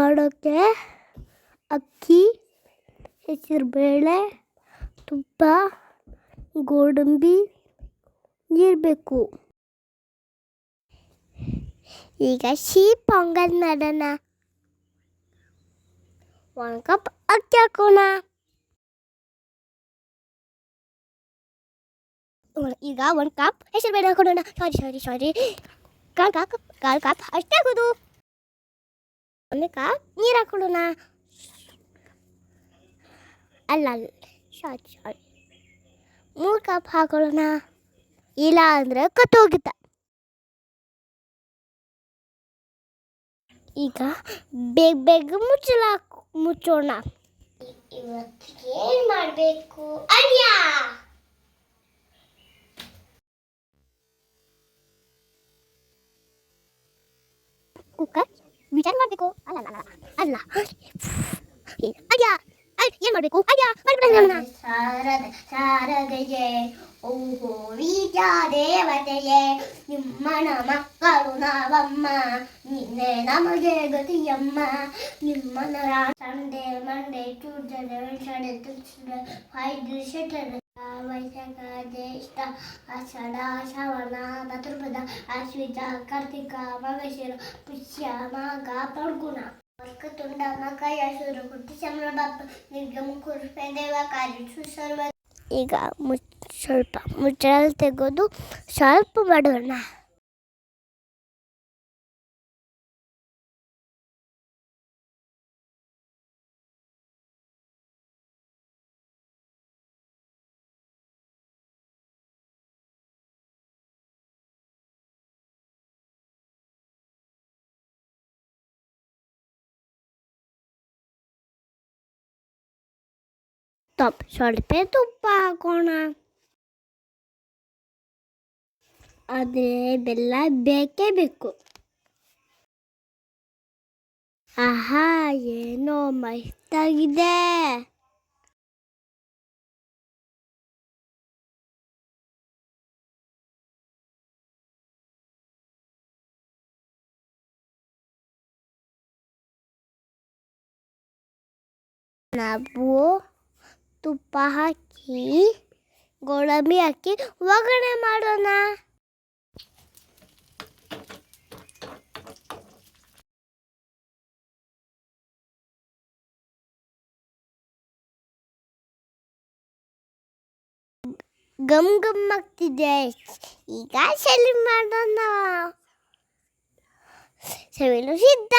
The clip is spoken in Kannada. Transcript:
ಮಾಡೋಕ್ಕೆ ಅಕ್ಕಿ, ಹೆಸರುಬೇಳೆ, ತುಪ್ಪ, ಗೋಡಂಬಿ ನೀರು ಬೇಕು. ಈಗ ಸಿಹಿ ಪೊಂಗಲ್ ಮಾಡೋಣ. 1 ಕಪ್ ಅಕ್ಕಿ ಹಾಕೋಣ. ಈಗ 1 ಕಪ್ ಹೆಸರುಬೇಳೆ ಹಾಕೋಣ. ಸಾರಿ ಕಾಲ್ ಕಪ್ ಅಷ್ಟೇ ಆಗೋದು. 1 ಕಪ್ ನೀರು ಹಾಕೊಳ್ಳೋಣ. ಅಲ್ಲ ಸಾರಿ 3 ಕಪ್ ಹಾಕೊಳ್ಳೋಣ. ಇಲ್ಲ ಅಂದರೆ ಕತ್ತೋಗುತ್ತೆ. ಈಗ ಬೇಗ ಮುಚ್ಚೋಣ. ಇವತ್ತಿಗೆ ಏನು ಮಾಡಬೇಕು ಐಡಿಯಾ. ಕುಕ್ಕರ್ ವಿಚಾರ ಮಾಡಬೇಕು. ಅಲ್ಲ ಐಡಿಯಾ ಏನು ಮಾಡಬೇಕು ಐಡಿಯಾ. ಶಾರದೆಯೇ ಓಹೋ ವಿದ್ಯಾ ದೇವತೆಯೇ, ನಿಮ್ಮನ ಮಕ್ಕಳು ನಾವಮ್ಮ, ನಿನ್ನೆ ನಮಗೆ ಗತಿಯಮ್ಮ. ನಿಮ್ಮನ Sunday Monday Tuesday Wednesday Thursday Friday Saturday ವೈಶಾಖ ಜ್ಯೇಷ್ಠ ಆಷಾಢ ಶ್ರಾವಣ ಭಾದ್ರಪದ ಆಶ್ವಿಜ ಕಾರ್ತಿಕ ಮಾರ್ಗಶಿರ ಪುಷ್ಯ ಮಾಘ ಫಲ್ಗುಣ ತುಂಡ ಮಕರ ಶುರುಕುಟಿ ಚಂದ್ರ ಬಾಪ ನಿರ್ಗಮ ಕುರುಪೆ ದೇವ ಕಾರ್ಯ ಸರ್ವ. ಈಗ ಸ್ವಲ್ಪ ಮುಚ್ಚಳ ತೆಗೆದು ಸ್ವಲ್ಪ ಮಾಡೋಣ. ಸ್ವಲ್ಪ ತುಪ್ಪ ಹಾಕೋಣ. ಆದರೆ ಬೆಲ್ಲ ಬೇಕೇ ಬೇಕು. ಆಹಾ ಏನೋ ಮಸ್ತಾಗಿದೆ. ನಾವು ತುಪ್ಪ ಹಾಕಿ ಗೋಡಂಬಿ ಹಾಕಿ ಒಗ್ಗರಣೆ ಮಾಡೋಣ. ಗಮ್ ಆಗ್ತಿದೆ. ಈಗ ಸೆಲಿ ಮಾಡೋಣ. ಸೆವಿಲು ಸಿದ್ಧ.